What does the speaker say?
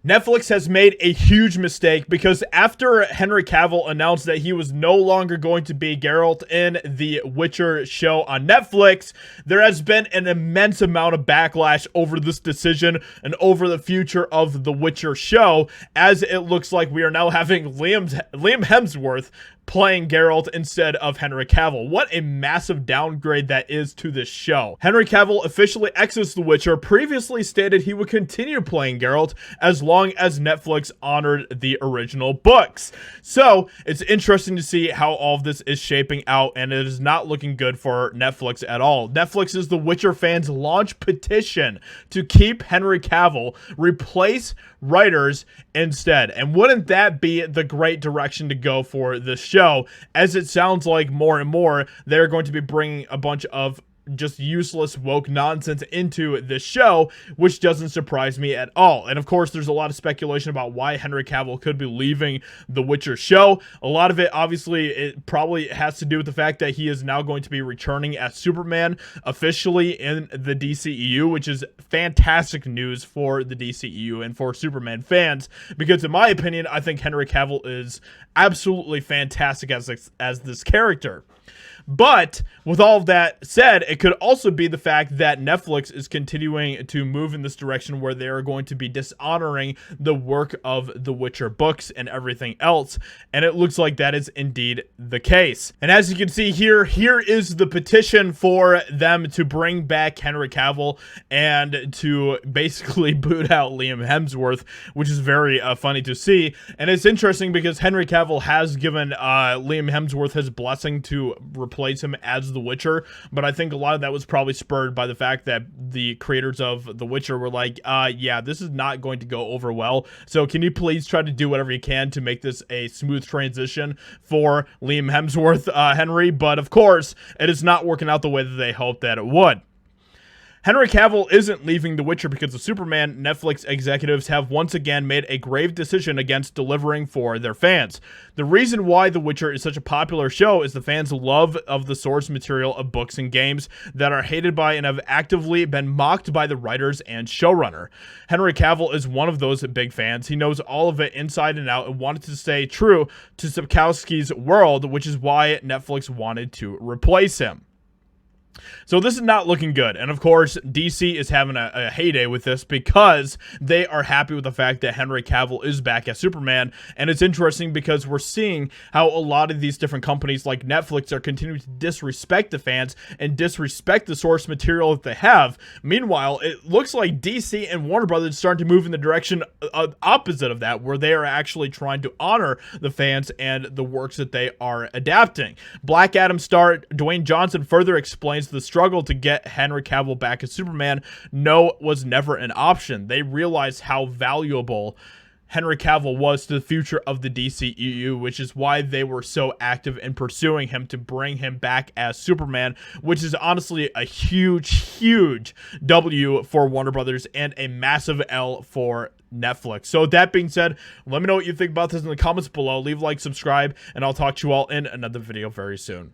Netflix has made a huge mistake because after Henry Cavill announced that he was no longer going to be Geralt in the Witcher show on Netflix, there has been an immense amount of backlash over this decision and over the future of the Witcher show, as it looks like we are now having Liam Hemsworth playing Geralt instead of Henry Cavill. What a massive downgrade that is to this show. Henry Cavill officially exits The Witcher, previously stated he would continue playing Geralt as long as Netflix honored the original books. So it's interesting to see how all of this is shaping out, and it is not looking good for Netflix at all. Netflix is The Witcher fans' launch petition to keep Henry Cavill, replace writers instead. And wouldn't that be the great direction to go for this show, as it sounds like more and more they're going to be bringing a bunch of just useless woke nonsense into this show, which doesn't surprise me at all. And of course, there's a lot of speculation about why Henry Cavill could be leaving the Witcher show. A lot of it, obviously, it probably has to do with the fact that he is now going to be returning as Superman officially in the DCEU, which is fantastic news for the DCEU and for Superman fans, because in my opinion, I think Henry Cavill is absolutely fantastic as this character. But with all of that said, it could also be the fact that Netflix is continuing to move in this direction where they are going to be dishonoring the work of the Witcher books and everything else. And it looks like that is indeed the case. And as you can see here is the petition for them to bring back Henry Cavill and to basically boot out Liam Hemsworth, which is very funny to see. And it's interesting because Henry Cavill has given Liam Hemsworth his blessing to replace him as The Witcher, but I think a lot of that was probably spurred by the fact that the creators of The Witcher were like, yeah, this is not going to go over well, so can you please try to do whatever you can to make this a smooth transition for Liam Hemsworth, Henry? But of course, it is not working out the way that they hoped that it would. Henry Cavill isn't leaving The Witcher because of Superman. Netflix executives have once again made a grave decision against delivering for their fans. The reason why The Witcher is such a popular show is the fans' love of the source material of books and games that are hated by and have actively been mocked by the writers and showrunner. Henry Cavill is one of those big fans. He knows all of it inside and out and wanted to stay true to Sapkowski's world, which is why Netflix wanted to replace him. So this is not looking good, and of course DC is having a heyday with this because they are happy with the fact that Henry Cavill is back as Superman. And it's interesting because we're seeing how a lot of these different companies like Netflix are continuing to disrespect the fans and disrespect the source material that they have. Meanwhile, it looks like DC and Warner Brothers starting to move in the direction opposite of that, where they are actually trying to honor the fans and the works that they are adapting. Black Adam star Dwayne Johnson further explains the struggle to get Henry Cavill back as Superman was never an option. They realized how valuable Henry Cavill was to the future of the DCEU, which is why they were so active in pursuing him to bring him back as Superman, which is honestly a huge W for Warner Brothers and a massive L for Netflix. So with that being said, let me know what you think about this in the comments below. Leave a like, subscribe, and I'll talk to you all in another video very soon.